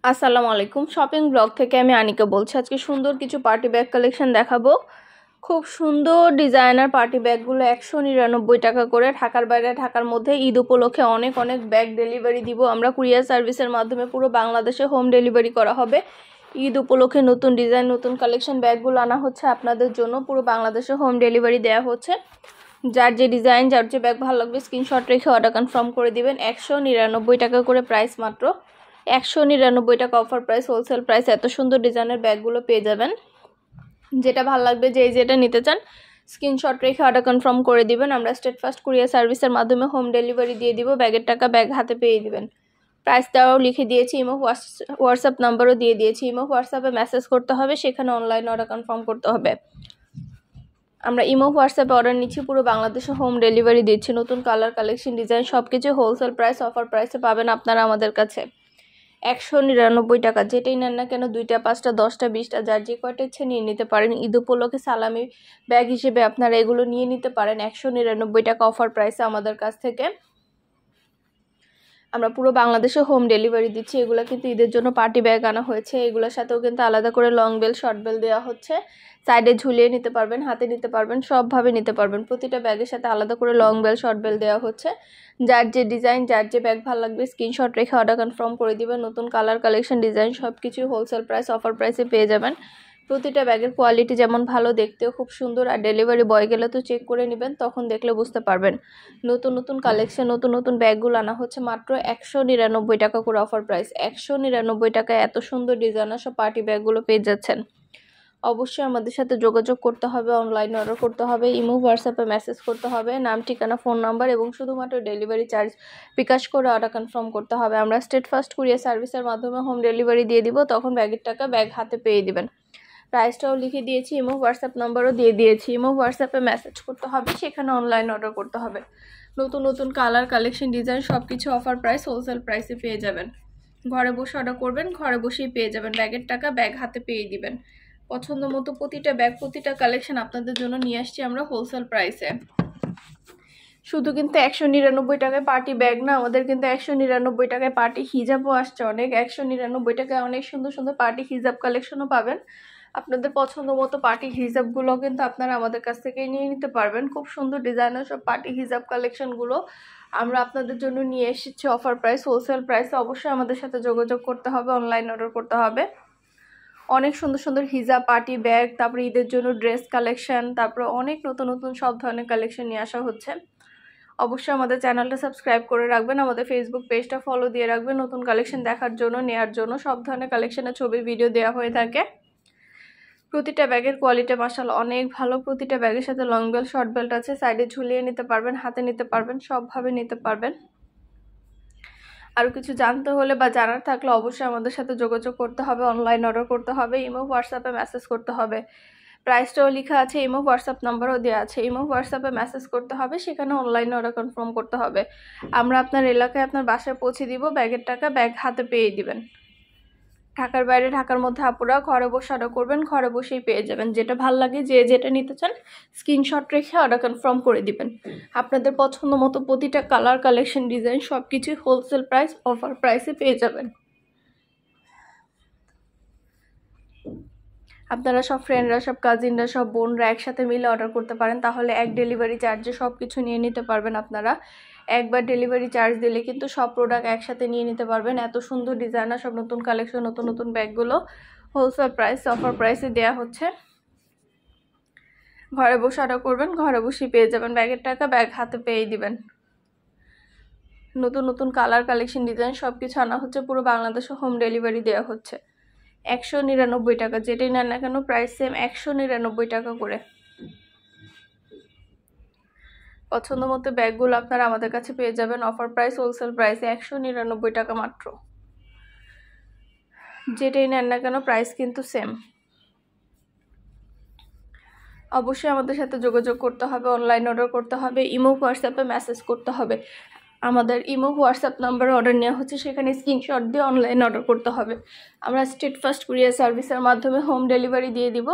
আসসালামু আলাইকুম। Shopping blog থেকে আমি আনিকা বলছি। আজকে সুন্দর কিছু পার্টি ব্যাগ কালেকশন দেখাবো। খুব সুন্দর ডিজাইনার পার্টি ব্যাগগুলো 199 টাকা করে। ঢাকার বাইরে ঢাকার মধ্যে ঈদ উপলক্ষে অনেক অনেক ব্যাগ ডেলিভারি দিব আমরা কুরিয়ার সার্ভিসের মাধ্যমে। পুরো বাংলাদেশে হোম ডেলিভারি করা হবে। ঈদ উপলক্ষে নতুন ডিজাইন নতুন কালেকশন ব্যাগগুলো আনা হচ্ছে আপনাদের জন্য। পুরো বাংলাদেশে হোম ডেলিভারি দেওয়া হচ্ছে। যার যে ডিজাইন যার যে ব্যাগ ভালো লাগবে স্ক্রিনশট রেখে অর্ডার কনফার্ম করে দিবেন। 199 টাকা করে প্রাইস, মাত্র 199 টাকা অফার প্রাইস, হোলসেল প্রাইস। এত সুন্দর ডিজাইনের ব্যাগগুলো পেয়ে যাবেন। যেটা ভালো লাগবে যেটা নিতে চান স্ক্রিনশট রেখে অর্ডার কনফার্ম করে দিবেন। আমরা স্টেট ফাস্ট কুরিয়ার সার্ভিসের মাধ্যমে হোম ডেলিভারি দিয়ে দিব। ব্যাগের টাকা ব্যাগ হাতে পেয়ে দিবেন। প্রাইসটাও লিখে দিয়েছি, ইমো হোয়াটসঅ্যাপ নাম্বারও দিয়ে দিয়েছি। ইমো হোয়াটসঅ্যাপে মেসেজ করতে হবে, সেখানে অনলাইনে অর্ডার কনফার্ম করতে হবে। আমরা ইমো হোয়াটসঅ্যাপে অর্ডার নিচ্ছি, পুরো বাংলাদেশে হোম ডেলিভারি দিচ্ছি। নতুন কালার কালেকশন ডিজাইন সব কিছু হোলসেল প্রাইস অফার প্রাইসে পাবেন আপনারা আমাদের কাছে। 199 টাকা। যেটাই নেন না কেন 2টা 5টা 10টা 20টা যার যে কয়টা ইচ্ছে নিয়ে নিতে পারেন। ঈদ উপলক্ষে সালামি ব্যাগ হিসেবে আপনারা এগুলো নিয়ে নিতে পারেন 199 টাকা অফার প্রাইসে আমাদের কাছ থেকে। আমরা পুরো বাংলাদেশে হোম ডেলিভারি দিচ্ছি। এগুলো কিন্তু ঈদের জন্য পার্টি ব্যাগ আনা হয়েছে। এগুলোর সাথেও কিন্তু আলাদা করে লং বেল শর্ট বেল দেওয়া হচ্ছে। সাইডে ঝুলিয়ে নিতে পারবেন, হাতে নিতে পারবেন, সবভাবে নিতে পারবেন। প্রতিটা ব্যাগের সাথে আলাদা করে লং বেল শর্ট বেল দেওয়া হচ্ছে। যার যে ডিজাইন যার যে ব্যাগ ভালো লাগবে স্ক্রিনশট রেখে অর্ডার কনফার্ম করে দিবেন। নতুন কালার কালেকশন ডিজাইন সব কিছুই হোলসেল প্রাইস অফার প্রাইসে পেয়ে যাবেন। প্রতিটা ব্যাগের কোয়ালিটি যেমন ভালো, দেখতেও খুব সুন্দর। আর ডেলিভারি বয় গেলে তো চেক করে নেবেন, তখন দেখলে বুঝতে পারবেন। নতুন নতুন কালেকশন নতুন নতুন ব্যাগগুলো আনা হচ্ছে মাত্র 199 টাকা করে অফার প্রাইস। 199 টাকায় এত সুন্দর ডিজাইনার সব পার্টি ব্যাগগুলো পেয়ে যাচ্ছেন। অবশ্যই আমাদের সাথে যোগাযোগ করতে হবে, অনলাইনে অর্ডার করতে হবে, ইমো হোয়াটসঅ্যাপে মেসেজ করতে হবে, নাম ঠিকানা ফোন নাম্বার এবং শুধুমাত্র ডেলিভারি চার্জ বিকাশ করে অর্ডার কনফার্ম করতে হবে। আমরা স্টেট ফাস্ট কুরিয়ার সার্ভিসের মাধ্যমে হোম ডেলিভারি দিয়ে দিব, তখন ব্যাগের টাকা ব্যাগ হাতে পেয়ে দিবেন। প্রাইসটাও লিখে দিয়েছি, ইমো হোয়াটসঅ্যাপ নাম্বারও দিয়ে দিয়েছি। ইমো হোয়াটসঅ্যাপে মেসেজ করতে হবে, সেখানে অনলাইন অর্ডার করতে হবে। নতুন নতুন কালার কালেকশন ডিজাইন সব কিছু অফার প্রাইস হোলসেল প্রাইসে পেয়ে যাবেন। ঘরে বসে অর্ডার করবেন, ঘরে বসেই পেয়ে যাবেন। ব্যাগের টাকা ব্যাগ হাতে পেয়ে দিবেন। পছন্দ মতো প্রতিটা ব্যাগ প্রতিটা কালেকশন আপনাদের জন্য নিয়ে আসছি আমরা হোলসেল প্রাইসে। শুধু কিন্তু 199 টাকায় পার্টি ব্যাগ না, আমাদের কিন্তু 199 টাকায় পার্টি হিজাবও আসছে অনেক। 199 টাকায় অনেক সুন্দর সুন্দর পার্টি হিজাব কালেকশনও পাবেন। আপনাদের পছন্দ মতো পার্টি হিজাবগুলো কিন্তু আপনারা আমাদের কাছ থেকে নিয়ে নিতে পারবেন। খুব সুন্দর ডিজাইনার সব পার্টি হিজাব কালেকশনগুলো আমরা আপনাদের জন্য নিয়ে এসেছি অফার প্রাইস হোলসেল প্রাইসে। অবশ্যই আমাদের সাথে যোগাযোগ করতে হবে, অনলাইন অর্ডার করতে হবে। অনেক সুন্দর সুন্দর হিজাব পার্টি ব্যাগ, তারপরে ঈদের জন্য ড্রেস কালেকশন, তারপরে অনেক নতুন নতুন সব ধরনের কালেকশন নিয়ে আসা হচ্ছে। অবশ্যই আমাদের চ্যানেলটা সাবস্ক্রাইব করে রাখবেন, আমাদের ফেসবুক পেজটা ফলো দিয়ে রাখবেন। নতুন কালেকশন দেখার জন্য, নেয়ার জন্য সব ধরনের কালেকশনের ছবি ভিডিও দেওয়া হয়ে থাকে। প্রতিটা ব্যাগের কোয়ালিটি মাশাআল্লাহ অনেক ভালো। প্রতিটা ব্যাগের সাথে লং বেল্ট শর্ট বেল্ট আছে, সাইডে ঝুলিয়ে নিতে পারবেন, হাতে নিতে পারবেন, সবভাবে নিতে পারবেন। আরও কিছু জানতে হলে বা জানার থাকলে অবশ্যই আমাদের সাথে যোগাযোগ করতে হবে, অনলাইন অর্ডার করতে হবে, ইমো হোয়াটসঅ্যাপে মেসেজ করতে হবে। প্রাইসটাও লেখা আছে, ইমো হোয়াটসঅ্যাপ নাম্বারও দেওয়া আছে। ইমো হোয়াটসঅ্যাপে মেসেজ করতে হবে, সেখানে অনলাইনে অর্ডার কনফার্ম করতে হবে। আমরা আপনার এলাকায় আপনার বাসায় পৌঁছে দিব। ব্যাগের টাকা ব্যাগ হাতে পেয়ে দিবেন। ঢাকার বাইরে ঢাকার মধ্যে আপুরা ঘরে বসে অর্ডার করবেন, ঘরে বসেই পেয়ে যাবেন। যেটা ভালো লাগে যেটা নিতে চান স্ক্রিনশট রেখে অর্ডার কনফার্ম করে দিবেন। আপনাদের পছন্দ মতো প্রতিটা কালার কালেকশন ডিজাইন সব কিছুই হোলসেল প্রাইস অফার প্রাইসে পেয়ে যাবেন। আপনারা সব ফ্রেন্ডরা সব কাজিনরা সব বোনরা একসাথে মিলে অর্ডার করতে পারেন, তাহলে এক ডেলিভারি চার্জে সব কিছু নিয়ে নিতে পারবেন আপনারা। একবার ডেলিভারি চার্জ দিলে কিন্তু সব প্রোডাক্ট একসাথে নিয়ে নিতে পারবেন। এত সুন্দর ডিজাইনার সব নতুন কালেকশন নতুন নতুন ব্যাগগুলো হোলসেল প্রাইস অফার প্রাইসে দেওয়া হচ্ছে। ঘরে বসে অর্ডার করবেন, ঘরে বসেই পেয়ে যাবেন। ব্যাগের টাকা ব্যাগ হাতে পেয়ে দিবেন। নতুন নতুন কালার কালেকশন ডিজাইন সব কিছু আনা হচ্ছে, পুরো বাংলাদেশে হোম ডেলিভারি দেওয়া হচ্ছে। 199 টাকা। যেটাই নেন না কেন প্রাইস সেম 199 টাকা করে। পছন্দ মতো ব্যাগগুলো আপনারা আমাদের কাছে পেয়ে যাবেন অফার প্রাইস হোলসেল প্রাইসে 199 টাকা মাত্র। যেটাই নেন না কেন প্রাইস কিন্তু সেম। অবশ্যই আমাদের সাথে যোগাযোগ করতে হবে, অনলাইন অর্ডার করতে হবে, ইমো হোয়াটসঅ্যাপে মেসেজ করতে হবে। আমাদের ইমো হোয়াটসঅ্যাপ নাম্বারে অর্ডার নেওয়া হচ্ছে, সেখানে স্ক্রিনশট দিয়ে অনলাইন অর্ডার করতে হবে। আমরা স্টেট ফাস্ট কুরিয়ার সার্ভিসের মাধ্যমে হোম ডেলিভারি দিয়ে দিব,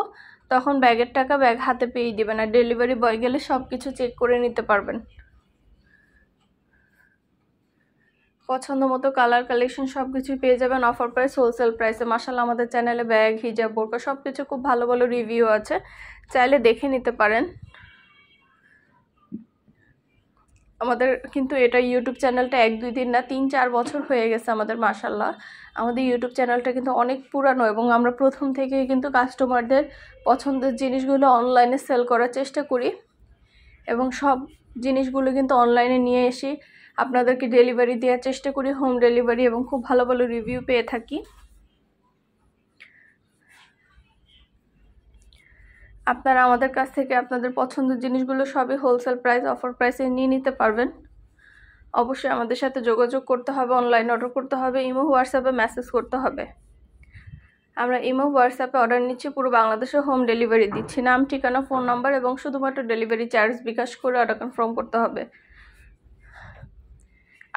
তখন ব্যাগের টাকা ব্যাগ হাতে পেয়ে দিবেন। আর ডেলিভারি বয় গেলে সব কিছু চেক করে নিতে পারবেন। পছন্দ মতো কালার কালেকশন সব কিছুই পেয়ে যাবেন অফার প্রাইস হোলসেল প্রাইসে। মাশাআল্লাহ আমাদের চ্যানেলে ব্যাগ, হিজাব, বোরকা সব কিছু খুব ভালো ভালো রিভিউ আছে, চাইলে দেখে নিতে পারেন। আমাদের কিন্তু এটা ইউটিউব চ্যানেলটা 1-2 দিন না 3-4 বছর হয়ে গেছে আমাদের। মাশাআল্লাহ আমাদের ইউটিউব চ্যানেলটা কিন্তু অনেক পুরানো এবং আমরা প্রথম থেকেই কিন্তু কাস্টমারদের পছন্দের জিনিসগুলো অনলাইনে সেল করার চেষ্টা করি এবং সব জিনিসগুলো কিন্তু অনলাইনে নিয়ে এসে আপনাদেরকে ডেলিভারি দেওয়ার চেষ্টা করি, হোম ডেলিভারি, এবং খুব ভালো ভালো রিভিউ পেয়ে থাকি। আপনারা আমাদের কাছ থেকে আপনাদের পছন্দের জিনিসগুলো সবই হোলসেল প্রাইস অফার প্রাইসে নিয়ে নিতে পারবেন। অবশ্যই আমাদের সাথে যোগাযোগ করতে হবে, অনলাইন অর্ডার করতে হবে, ইমো হোয়াটসঅ্যাপে মেসেজ করতে হবে। আমরা ইমো হোয়াটসঅ্যাপে অর্ডার নিচ্ছি, পুরো বাংলাদেশে হোম ডেলিভারি দিচ্ছি। নাম, ঠিকানা, ফোন নাম্বার এবং শুধুমাত্র ডেলিভারি চার্জ বিকাশ করে অর্ডার কনফার্ম করতে হবে।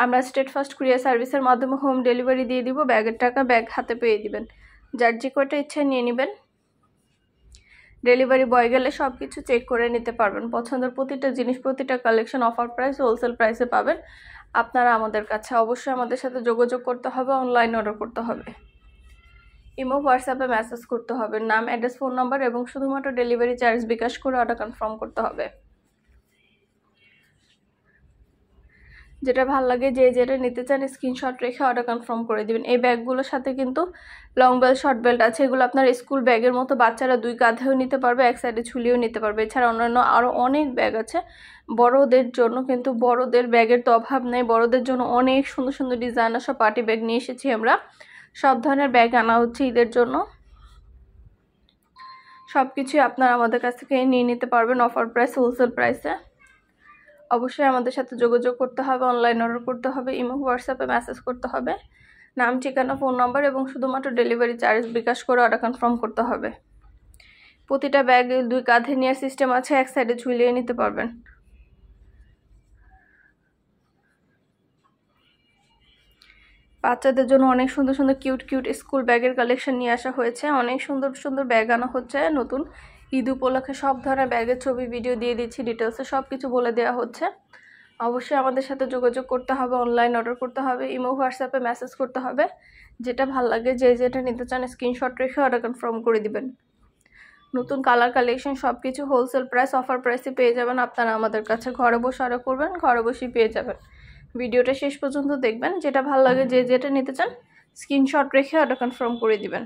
আমরা স্টেট ফার্স্ট কুরিয়ার সার্ভিসের মাধ্যমে হোম ডেলিভারি দিয়ে দিব। ব্যাগের টাকা ব্যাগ হাতে পেয়ে দিবেন, যার যে কয়টা ইচ্ছা নিয়ে নেবেন। ডেলিভারি বয় গেলে সব কিছু চেক করে নিতে পারবেন। পছন্দের প্রতিটা জিনিস, প্রতিটা কালেকশন অফার প্রাইস হোলসেল প্রাইসে পাবেন আপনারা আমাদের কাছে। অবশ্যই আমাদের সাথে যোগাযোগ করতে হবে, অনলাইন অর্ডার করতে হবে, ইমো হোয়াটসঅ্যাপে মেসেজ করতে হবে, নাম, অ্যাড্রেস, ফোন নাম্বার এবং শুধুমাত্র ডেলিভারি চার্জ বিকাশ করে অর্ডার কনফার্ম করতে হবে। যেটা ভালো লাগে, যে যেটা নিতে চান স্ক্রিনশট রেখে অর্ডার কনফার্ম করে দিবেন। এই ব্যাগগুলোর সাথে কিন্তু লং বেল্ট, শর্ট বেল্ট আছে। এগুলো আপনার স্কুল ব্যাগের মতো বাচ্চারা 2 কাঁধেও নিতে পারবে, এক সাইডে ঝুলিয়েও নিতে পারবে। এছাড়া অন্যান্য আরও অনেক ব্যাগ আছে বড়দের জন্য, কিন্তু বড়দের ব্যাগের তো অভাব নেই। বড়দের জন্য অনেক সুন্দর সুন্দর ডিজাইনার সব পার্টি ব্যাগ নিয়ে এসেছি আমরা। সব ধরনের ব্যাগ আনা হচ্ছে ঈদের জন্য। সব কিছুই আপনারা আমাদের কাছ থেকে নিয়ে নিতে পারবেন অফার প্রাইস হোলসেল প্রাইসে। অবশ্যই আমাদের সাথে যোগাযোগ করতে হবে, অনলাইন অর্ডার করতে হবে, ইমো হোয়াটসঅ্যাপে মেসেজ করতে হবে, নাম, ঠিকানা, ফোন নাম্বার এবং শুধুমাত্র ডেলিভারি চার্জ বিকাশ করে অর্ডার কনফার্ম করতে হবে। প্রতিটা ব্যাগ 2 কাঁধে নেওয়ার সিস্টেম আছে, এক সাইডে ঝুলিয়ে নিতে পারবেন। বাচ্চাদের জন্য অনেক সুন্দর সুন্দর কিউট কিউট স্কুল ব্যাগের কালেকশন নিয়ে আসা হয়েছে। অনেক সুন্দর সুন্দর ব্যাগ আনা হচ্ছে নতুন। ঈদ উপলক্ষে সব ধরনের ব্যাগের ছবি, ভিডিও দিয়ে দিচ্ছি, ডিটেলসে সব কিছু বলে দেওয়া হচ্ছে। অবশ্যই আমাদের সাথে যোগাযোগ করতে হবে, অনলাইন অর্ডার করতে হবে, ইমো হোয়াটসঅ্যাপে মেসেজ করতে হবে। যেটা ভালো লাগে, যে যেটা নিতে চান স্ক্রিনশট রেখে অর্ডার কনফার্ম করে দিবেন। নতুন কালার কালেকশন সব কিছু হোলসেল প্রাইস অফার প্রাইসে পেয়ে যাবেন আপনারা আমাদের কাছে। ঘরে বসে অর্ডার করবেন, ঘরে বসেই পেয়ে যাবেন। ভিডিওটা শেষ পর্যন্ত দেখবেন, যেটা ভালো লাগে, যে যেটা নিতে চান স্ক্রিনশট রেখে অর্ডার কনফার্ম করে দিবেন।